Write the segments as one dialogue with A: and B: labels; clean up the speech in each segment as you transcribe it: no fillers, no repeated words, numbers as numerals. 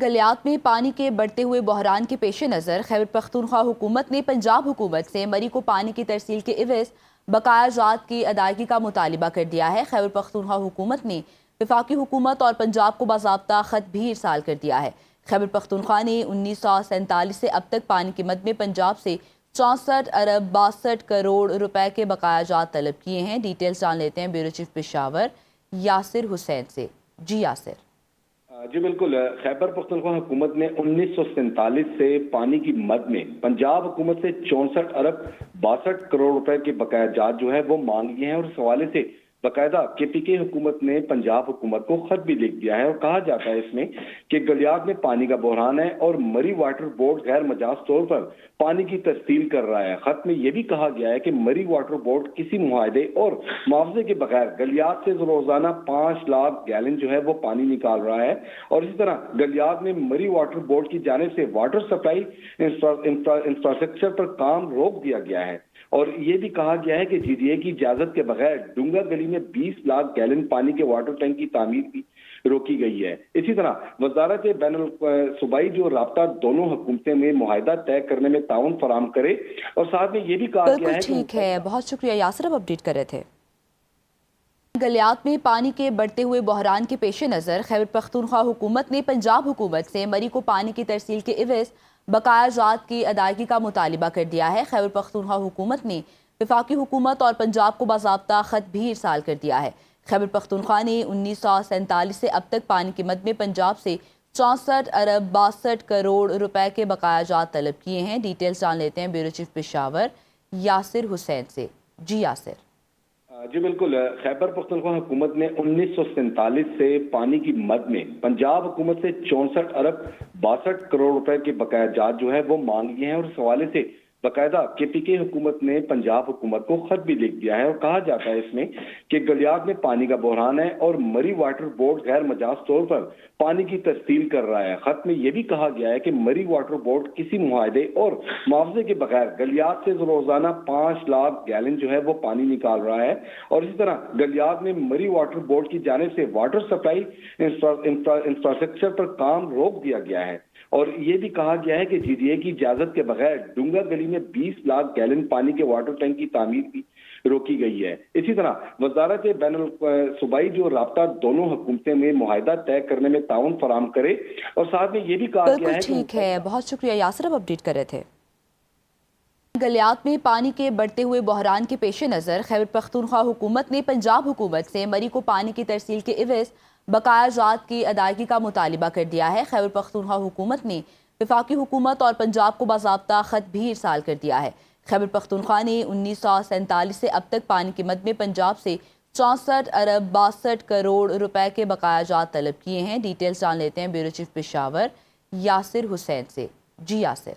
A: गलियात में पानी के बढ़ते हुए बहरान के पेश नज़र खैबर पख्तूनख्वा हुकूमत ने पंजाब हुकूमत से मरी को पानी की तरसील के एवज बकाया जात की अदायगी का मुतालिबा कर दिया है। खैबर पख्तूनख्वा हुकूमत ने वफाकी हुकूमत और पंजाब को बाज़ाब्ता ख़त भी इरसाल कर दिया है। खैबर पख्तूनख्वा ने 1947 से अब तक पानी की मद में पंजाब से 64 अरब 62 करोड़ रुपए के बकाया जात तलब किए हैं। डिटेल्स जान लेते हैं ब्यूरो चीफ पेशावर यासिर हुसैन से। जी यासिर।
B: जी बिल्कुल, खैबर पख्तूनख्वा हुकूमत ने 1947 से पानी की मद में पंजाब हुकूमत से 64 अरब 62 करोड़ रुपए के बकाया जात जो है वो मांग लिए हैं और इस हवाले से बाकायदा KPK हुकूमत ने पंजाब हुकूमत को खत भी लिख दिया है और कहा जाता है इसमें कि गलियात में पानी का बहरान है और मरी वाटर बोर्ड गैर मजाज तौर पर पानी की तरसील कर रहा है। खत में यह भी कहा गया है कि मरी वाटर बोर्ड किसी मुआहदे और मुआवजे के बगैर गलियात से रोजाना 5 लाख गैलन जो है वो पानी निकाल रहा है और इसी तरह गलियात में मरी वाटर बोर्ड की जानिब से वाटर सप्लाई इंफ्रास्ट्रक्चर पर काम रोक दिया गया है और ये भी कहा गया है कि GDA की इजाजत के बगैर डूंगा गली में 20 लाख गैलन पानी के वाटर टैंक की तामीर भी रोकी गई है। इसी तरह वजारत बैनुल सूबाई जो राब्ता दोनों हुकूमतें में मुआहिदा तय करने में ताउन फराम करे और साथ में ये भी कहा गया है
A: ठीक है, बहुत शुक्रिया यासिर, अब अपडेट कर रहे थे। गलियात में पानी के बढ़ते हुए बहरान के पेश नज़र खैबर पख्तूनख्वा हुकूमत ने पंजाब हुकूमत से मरी को पानी की तरसील के एवज बकाया जात की अदायगी का मुतालिबा कर दिया है। खैबर पख्तूनख्वा हुकूमत ने वफाकी हुकूमत और पंजाब को बाज़ाब्ता ख़त भी इरसाल कर दिया है। खैबर पख्तूनख्वा ने 1947 से अब तक पानी की मद में पंजाब से 64 अरब 62 करोड़ रुपए के बकाया जात तलब किए हैं। डिटेल्स जान लेते हैं ब्यूरो चीफ पेशावर यासिर हुसैन से। जी यासिर।
B: जी बिल्कुल, खैबर पख्तूनख्वा हुकूमत ने 1947 से पानी की मद में पंजाब हुकूमत से 64 अरब 62 करोड़ रुपए के बकाया जात जो है वो मांग लिए हैं और इस हवाले से बाकायदा KPK हुकूमत ने पंजाब हुकूमत को खत भी लिख दिया है और कहा जाता है इसमें कि गलियात में पानी का बहरान है और मरी वाटर बोर्ड गैर मजाज तौर पर पानी की तरसील कर रहा है। खत में यह भी कहा गया है कि मरी वाटर बोर्ड किसी मुआहदे और मुआवजे के बगैर गलियात से रोजाना 5 लाख गैलन जो है वो पानी निकाल रहा है और इसी तरह गलियात में मरी वाटर बोर्ड की जानिब से वाटर सप्लाई इंफ्रास्ट्रक्चर पर काम रोक दिया गया है और ये भी कहा गया है कि GDA की इजाजत के बगैर डूंगा गली में 20 लाख गैलन पानी के वाटर टैंक की तामीर भी रोकी गई है। इसी तरह वजारत बैनुल सूबाई जो राब्ता दोनों हुकूमतें में मुआहिदा तय करने में ताउन फराम करे और साथ में ये भी कहा गया है
A: ठीक है, बहुत शुक्रिया यासिर, अब अपडेट कर रहे थे। गलियात में पानी के बढ़ते हुए बहरान के पेश नज़र खैबर पख्तूनख्वा हुकूमत ने पंजाब हुकूमत से मरी को पानी की तरसील के एवज बकाया जात की अदायगी का मुतालिबा कर दिया है। खैबर पख्तूनख्वा हुकूमत ने वफाकी हुकूमत और पंजाब को बाज़ाब्ता ख़त भी इरसाल कर दिया है। खैबर पख्तूनख्वा ने 1947 से अब तक पानी की मद में पंजाब से 64 अरब 62 करोड़ रुपए के बकाया जात तलब किए हैं। डिटेल्स जान लेते हैं ब्यूरो चीफ पेशावर यासिर हुसैन से। जी यासिर।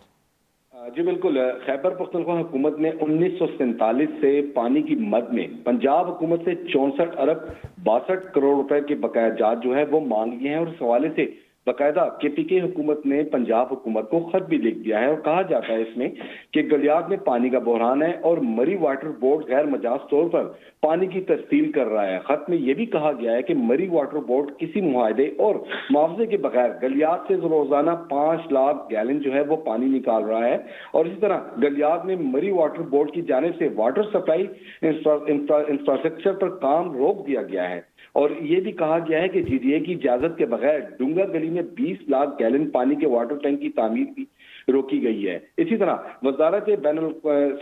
B: जी बिल्कुल, खैबर पख्तूनख्वा हुकूमत ने 1947 से पानी की मद में पंजाब हुकूमत से 64 अरब 62 करोड़ रुपए के बकाया जात जो है वो मांग लिए हैं और इस हवाले से बाकायदा KPK हुकूमत ने पंजाब हुकूमत को खत भी लिख दिया है और कहा जाता है इसमें कि गलियात में पानी का बहरान है और मरी वाटर बोर्ड गैर मजाज तौर पर पानी की तरसील कर रहा है। खत में यह भी कहा गया है कि मरी वाटर बोर्ड किसी मुआहदे और मुआवजे के बगैर गलियात से रोजाना 5 लाख गैलन जो है वो पानी निकाल रहा है और इसी तरह गलियात में मरी वाटर बोर्ड की जानिब से वाटर सप्लाई इंफ्रास्ट्रक्चर पर काम रोक दिया गया है और ये भी कहा गया है कि GDA की इजाजत के बगैर डूंगा गली में 20 लाख गैलन पानी के वाटर टैंक की तामीर भी रोकी गई है। इसी तरह वजारत बैनुल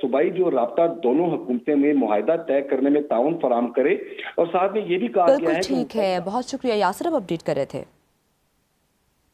B: सूबाई जो राब्ता दोनों हुकूमतें में मुआहिदा तय करने में ताउन फराम करे और साथ में ये भी कहा गया है
A: ठीक है, बहुत शुक्रिया यासिर, अब अपडेट कर रहे थे।